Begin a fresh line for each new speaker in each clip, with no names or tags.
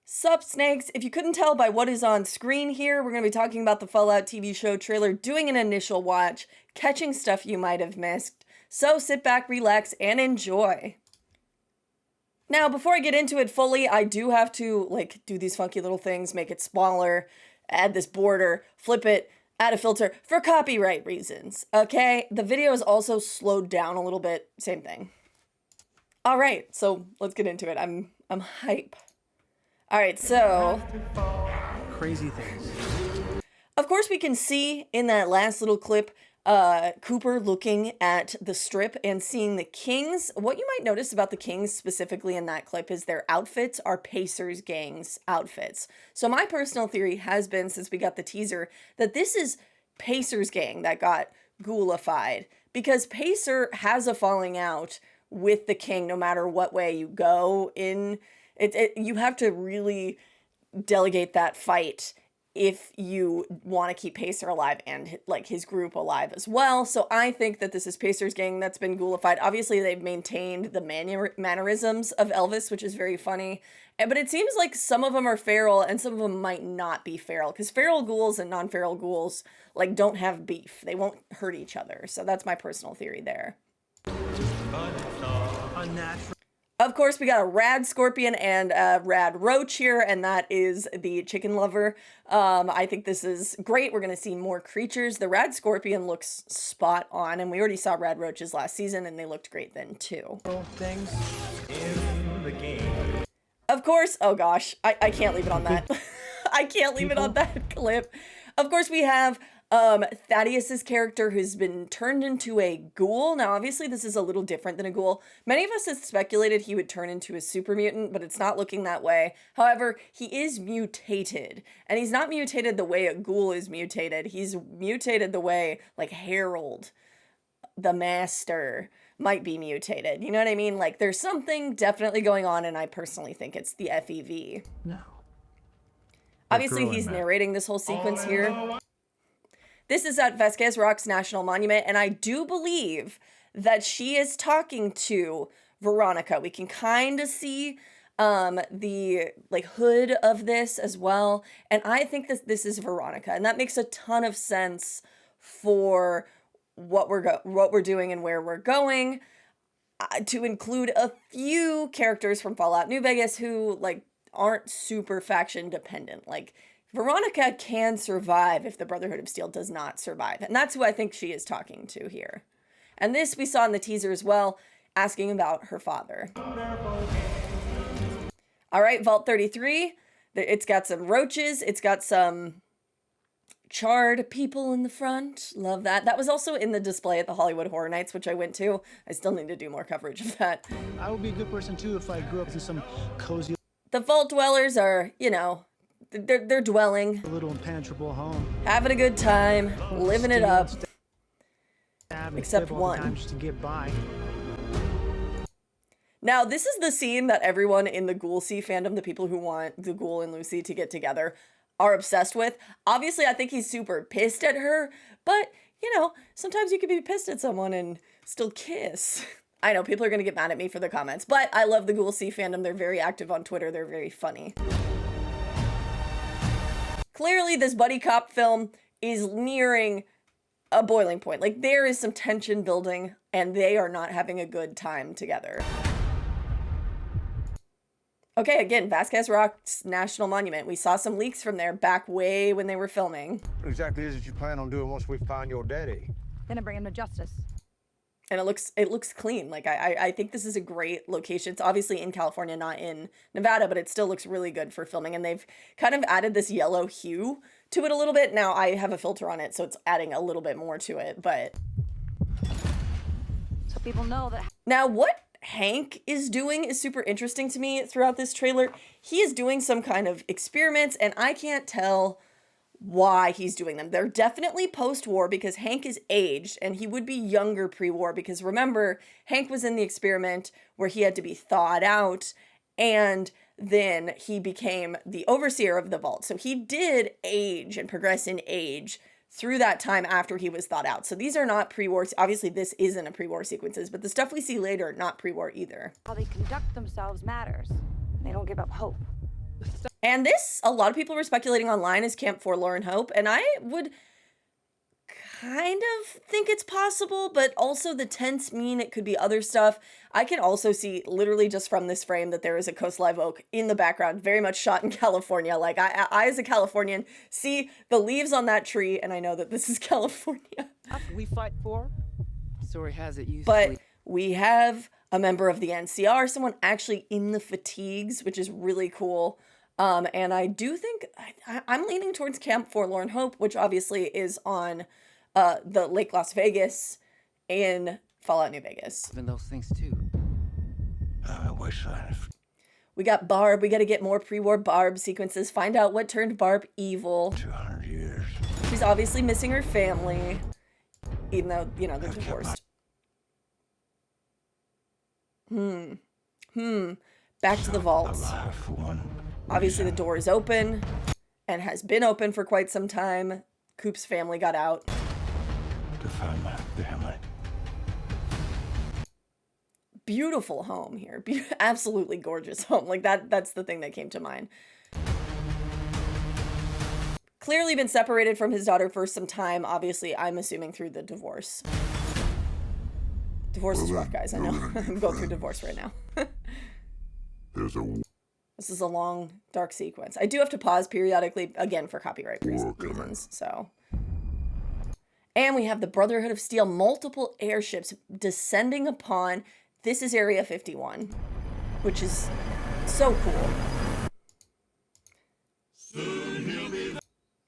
Sup, Snakes? If you couldn't tell by what is on screen here, we're going to be talking about the Fallout TV show trailer, doing an initial watch, catching stuff you might have missed. So sit back, relax, and enjoy. Now, before I get into it fully, I do have to, do these funky little things, make it smaller, add this border, flip it, add a filter, for copyright reasons, okay? The video is also slowed down a little bit, same thing. All right, so let's get into it. I'm hype. All right, so
crazy things.
Of course, we can see in that last little clip, Cooper looking at the strip and seeing the Kings. What you might notice about the Kings specifically in that clip is their outfits are Pacers gang's outfits. So my personal theory has been, since we got the teaser, that this is Pacers gang that got ghoulified, because Pacer has a falling out with the King no matter what way you go in. You have to really delegate that fight if you want to keep Pacer alive and his group alive as well. So I think that this is Pacer's gang that's been ghoulified. Obviously, they've maintained the mannerisms of Elvis, which is very funny. But it seems like some of them are feral and some of them might not be feral, because feral ghouls and non-feral ghouls don't have beef. They won't hurt each other. So that's my personal theory there.
Unnatural.
Of course, we got a rad scorpion and a rad roach here, and that is the chicken lover. I think this is great. We're going to see more creatures. The rad scorpion looks spot on, and we already saw rad roaches last season, and they looked great then too.
Things in the game.
Of course, oh gosh, I can't leave it on that. I can't leave it on that clip. Of course, we have Thaddeus's character, who's been turned into a ghoul. Now, obviously, this is a little different than a ghoul. Many of us had speculated he would turn into a super mutant, but it's not looking that way. However, he is mutated, and he's not mutated the way a ghoul is mutated. He's mutated the way, Harold, the Master, might be mutated. You know what I mean? There's something definitely going on, and I personally think it's the FEV.
No.
Obviously, he's narrating this whole sequence here. This is at Vasquez Rock's National Monument, and I do believe that she is talking to Veronica. We can kind of see the hood of this as well, and I think this is Veronica, and that makes a ton of sense for what we're doing and where we're going. To include a few characters from Fallout New Vegas who aren't super faction dependent. Veronica can survive if the Brotherhood of Steel does not survive. And that's who I think she is talking to here. And this we saw in the teaser as well, asking about her father. All right, Vault 33. It's got some roaches. It's got some charred people in the front. Love that. That was also in the display at the Hollywood Horror Nights, which I went to. I still need to do more coverage of that.
I would be a good person too if I grew up in some cozy...
The Vault Dwellers are, they're dwelling,
a little impenetrable home,
having a good time, living it up, except one.
Just to get by.
Now, this is the scene that everyone in the Ghoul C fandom, the people who want the Ghoul and Lucy to get together, are obsessed with. Obviously, I think he's super pissed at her, but, sometimes you can be pissed at someone and still kiss. I know, people are going to get mad at me for the comments, but I love the Ghoul C fandom. They're very active on Twitter. They're very funny. Clearly, this buddy cop film is nearing a boiling point. There is some tension building, and they are not having a good time together. Okay, again, Vasquez Rock's National Monument. We saw some leaks from there back way when they were filming.
What exactly is it you plan on doing once we find your daddy?
Gonna bring him to justice.
And it looks clean. I think this is a great location. It's obviously in California, not in Nevada, but it still looks really good for filming. And they've kind of added this yellow hue to it a little bit. Now I have a filter on it, so it's adding a little bit more to it, but...
So people know that...
Now, what Hank is doing is super interesting to me throughout this trailer. He is doing some kind of experiments, and I can't tell why he's doing them. They're definitely post-war because Hank is aged, and he would be younger pre-war because remember, Hank was in the experiment where he had to be thawed out, and then he became the overseer of the vault. So he did age and progress in age through that time after he was thawed out. So these are not pre-war. Obviously, this isn't a pre-war sequences, but the stuff we see later, not pre-war either.
How they conduct themselves matters. They don't give up hope.
And this, a lot of people were speculating online, is Camp Forlorn Hope, and I would kind of think it's possible, but also the tents mean it could be other stuff. I can also see, literally just from this frame, that there is a Coast Live Oak in the background, very much shot in California. Like, I as a Californian, see the leaves on that tree, and I know that this is California.
We fight for. Story has it
But we have a member of the NCR, someone actually in the fatigues, which is really cool. And I do think, I'm leaning towards Camp Forlorn Hope, which obviously is on the Lake Las Vegas in Fallout New Vegas.
Even those things too.
I wish I'd have.
We got Barb. We got to get more pre-war Barb sequences. Find out what turned Barb evil.
200 years.
She's obviously missing her family, even though, you know, they're divorced. Back to the vaults.
Alive for one.
Obviously, the door is open and has been open for quite some time. Coop's family got out.
To find my family.
Beautiful home here. Absolutely gorgeous home. Like, that's the thing that came to mind. Clearly been separated from his daughter for some time. Obviously, I'm assuming through the divorce. Divorce is rough, guys. I know. I'm going through divorce right now. This is a long, dark sequence. I do have to pause periodically, again, for copyright reasons, so. And we have the Brotherhood of Steel, multiple airships descending upon. This is Area 51, which is so cool.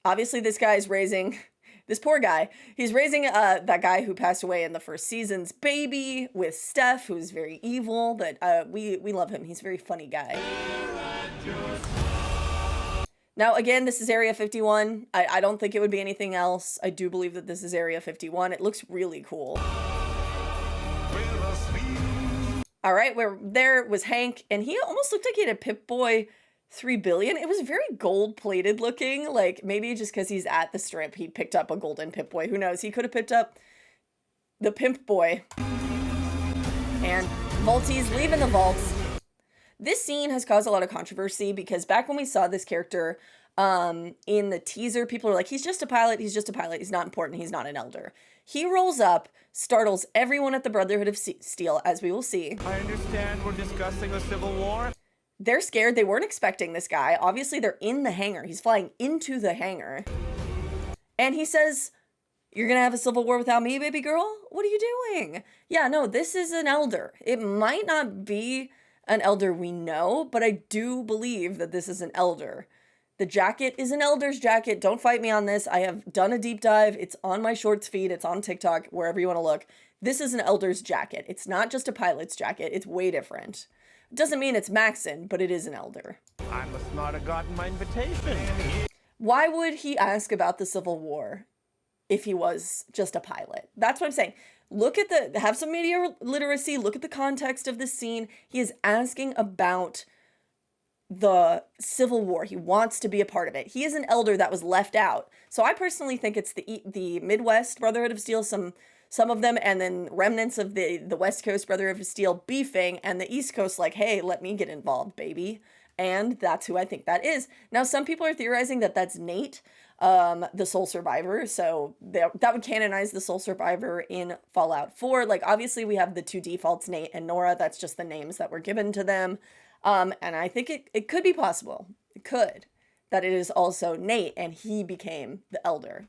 Obviously, this guy's raising, this poor guy, he's raising that guy who passed away in the first season's baby with Steph, who's very evil, but we love him. He's a very funny guy. Now, again, this is Area 51. I don't think it would be anything else. I do believe that this is Area 51. It looks really cool. All right, where there was Hank, and he almost looked like he had a Pip-Boy 3 billion. It was very gold-plated looking. Like, maybe just because he's at the strip, he picked up a golden Pip-Boy. Who knows? He could have picked up the Pimp Boy. And Vaulties leaving the vaults. This scene has caused a lot of controversy because back when we saw this character in the teaser, people were like, he's just a pilot, he's just a pilot, he's not important, he's not an elder. He rolls up, startles everyone at the Brotherhood of Steel, as we will see.
I understand we're discussing the Civil War.
They're scared, they weren't expecting this guy. Obviously, they're in the hangar. He's flying into the hangar. And he says, you're gonna have a civil war without me, baby girl? What are you doing? Yeah, no, this is an elder. It might not be an elder we know, but I do believe that this is an elder. The jacket is an elder's jacket. Don't fight me on this. I have done a deep dive. It's on my shorts feed. It's on TikTok, wherever you want to look. This is an elder's jacket. It's not just a pilot's jacket. It's way different. It doesn't mean it's Maxon, but it is an elder.
I must not have gotten my invitation.
Why would he ask about the Civil War if he was just a pilot? That's what I'm saying. Look at have some media literacy. Look at the context of this scene. He is asking about the Civil War. He wants to be a part of it. He is an elder that was left out. So I personally think it's the Midwest Brotherhood of Steel, some of them, and then remnants of the West Coast Brotherhood of Steel beefing, and the East Coast like, hey, let me get involved, baby. And that's who I think that is. Now, some people are theorizing that that's Nate, the sole survivor. So that would canonize the sole survivor in Fallout 4. Like, obviously, we have the two defaults, Nate and Nora. That's just the names that were given to them. And I think it could be possible. It could. That it is also Nate, and he became the elder.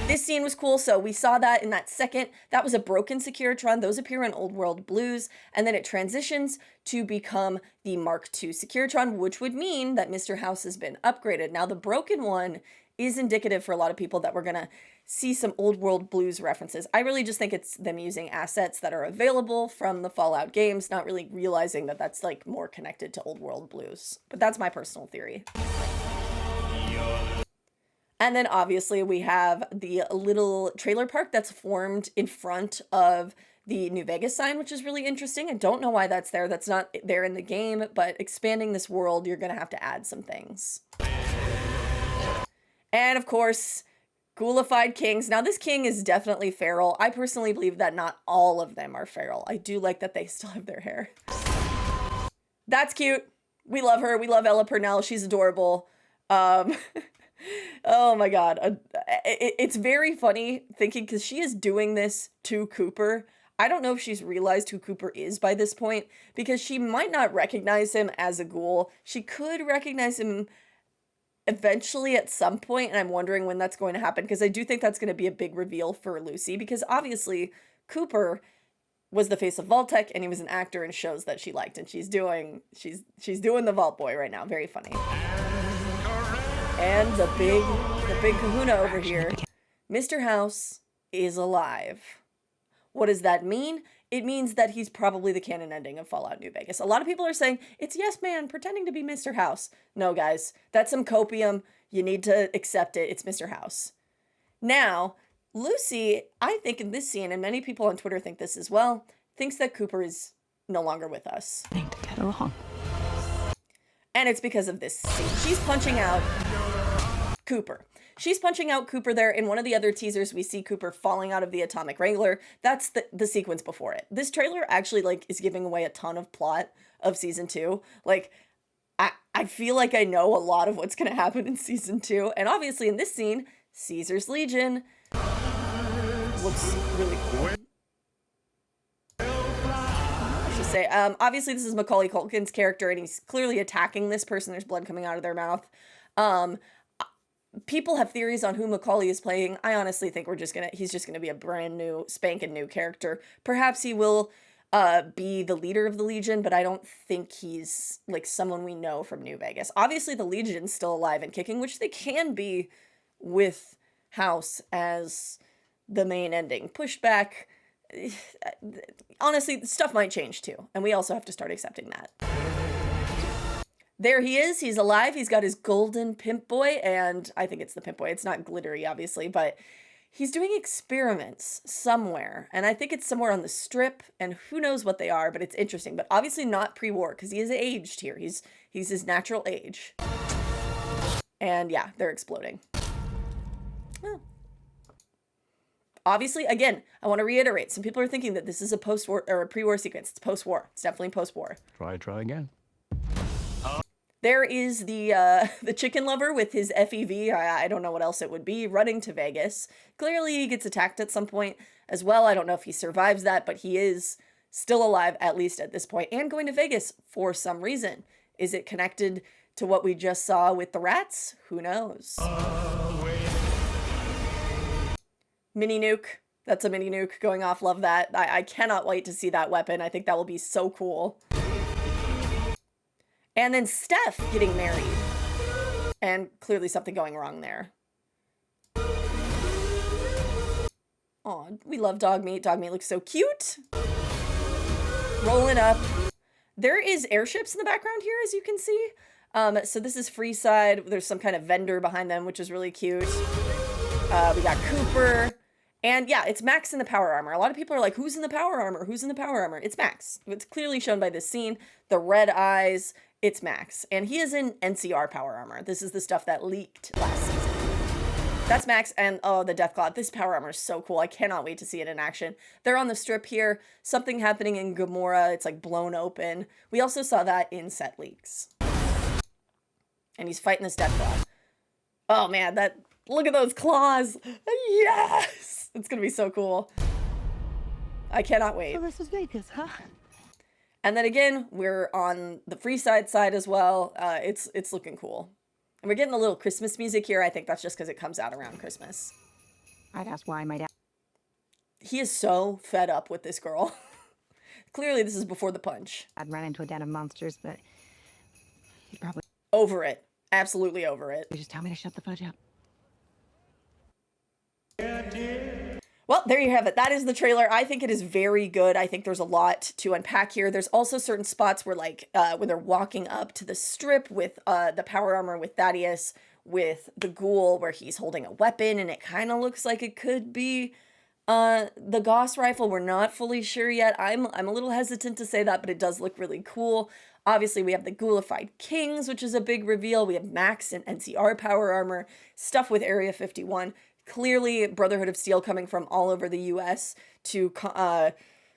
This scene was cool, so we saw that in that second. That was a broken Securitron. Those appear in Old World Blues, and then it transitions to become the Mark II Securitron, which would mean that Mr. House has been upgraded. Now, the broken one is indicative for a lot of people that we're going to see some Old World Blues references. I really just think it's them using assets that are available from the Fallout games, not really realizing that that's like more connected to Old World Blues. But that's my personal theory. And then obviously we have the little trailer park that's formed in front of the New Vegas sign, which is really interesting. I don't know why that's there. That's not there in the game, but expanding this world, you're going to have to add some things. And of course, ghoulified kings. Now this king is definitely feral. I personally believe that not all of them are feral. I do like that they still have their hair. That's cute. We love her. We love Ella Purnell. She's adorable. Um, oh my God. It's very funny thinking because she is doing this to Cooper. I don't know if she's realized who Cooper is by this point because she might not recognize him as a ghoul. She could recognize him eventually at some point, and I'm wondering when that's going to happen because I do think that's going to be a big reveal for Lucy because obviously Cooper was the face of Vault-Tec and he was an actor in shows that she liked, and she's doing the Vault Boy right now. Very funny. And the big kahuna over here. Mr. House is alive. What does that mean? It means that he's probably the canon ending of Fallout New Vegas. A lot of people are saying, it's Yes Man pretending to be Mr. House. No, guys, that's some copium. You need to accept it. It's Mr. House. Now, Lucy, I think in this scene, and many people on Twitter think this as well, thinks that Cooper is no longer with us.
I need to get along.
And it's because of this scene. She's punching out Cooper. She's punching out Cooper there. In one of the other teasers, we see Cooper falling out of the Atomic Wrangler. That's the sequence before it. This trailer actually is giving away a ton of plot of season 2. I feel like I know a lot of what's going to happen in season 2. And obviously in this scene, Caesar's Legion looks really cool. I should say, obviously this is Macaulay Culkin's character and he's clearly attacking this person. There's blood coming out of their mouth. People have theories on who Macaulay is playing. I honestly think he's just gonna be a brand new, spanking new character. Perhaps he will be the leader of the Legion, but I don't think he's someone we know from New Vegas. Obviously the Legion's still alive and kicking, which they can be with House as the main ending. Pushed back. Honestly, stuff might change too, and we also have to start accepting that. There he is. He's alive. He's got his golden pimp boy, and I think it's the pimp boy. It's not glittery, obviously, but he's doing experiments somewhere, and I think it's somewhere on the Strip, and who knows what they are, but it's interesting. But obviously not pre-war, because he is aged here. He's his natural age. And yeah, they're exploding. Oh. Obviously, again, I want to reiterate, some people are thinking that this is a post-war or a pre-war sequence. It's post-war. It's definitely post-war.
Try again.
There is the chicken lover with his FEV, I don't know what else it would be, running to Vegas. Clearly he gets attacked at some point as well. I don't know if he survives that, but he is still alive, at least at this point, and going to Vegas for some reason. Is it connected to what we just saw with the rats? Who knows? Mini nuke. That's a mini nuke going off. Love that. I cannot wait to see that weapon. I think that will be so cool. And then Steph getting married. And clearly something going wrong there. Aw, we love dog meat. Dog meat looks so cute. Rolling up. There is airships in the background here, as you can see. So this is Freeside. There's some kind of vendor behind them, which is really cute. We got Cooper. And yeah, it's Max in the power armor. A lot of people are like, who's in the power armor? Who's in the power armor? It's Max. It's clearly shown by this scene. The red eyes. It's Max. And he is in NCR power armor. This is the stuff that leaked last season. That's Max, and oh, the Deathclaw. This power armor is so cool. I cannot wait to see it in action. They're on the Strip here. Something happening in Gamora. It's blown open. We also saw that in set leaks. And he's fighting this Deathclaw. Oh man, look at those claws. Yes! It's gonna be so cool. I cannot wait.
So this is Vegas, huh?
And then again, we're on the Freeside side as well. It's looking cool. And we're getting a little Christmas music here. I think that's just because it comes out around Christmas.
I'd ask why my dad.
He is so fed up with this girl. Clearly, this is before the punch.
I'd run into a den of monsters, but he'd probably
Over it. Absolutely over it.
just tell me to shut the fudge up.
Well, there you have it. That is the trailer. I think it is very good. I think there's a lot to unpack here. There's also certain spots where when they're walking up to the Strip with the power armor with Thaddeus, with the ghoul where he's holding a weapon, and it kind of looks like it could be the Gauss rifle. We're not fully sure yet. I'm a little hesitant to say that, but it does look really cool. Obviously, we have the Ghoulified Kings, which is a big reveal. We have Max and NCR power armor, stuff with Area 51. Clearly, Brotherhood of Steel coming from all over the U.S. to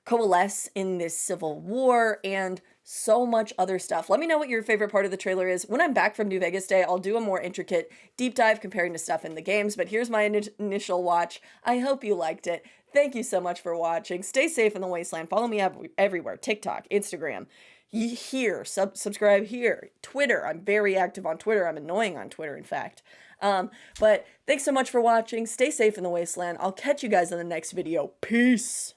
coalesce in this civil war, and so much other stuff. Let me know what your favorite part of the trailer is. When I'm back from New Vegas Day, I'll do a more intricate deep dive comparing to stuff in the games, but here's my initial watch. I hope you liked it. Thank you so much for watching. Stay safe in the wasteland. Follow me everywhere. TikTok, Instagram, here, subscribe here. Twitter, I'm very active on Twitter. I'm annoying on Twitter, in fact. But thanks so much for watching. Stay safe in the wasteland. I'll catch you guys in the next video. Peace.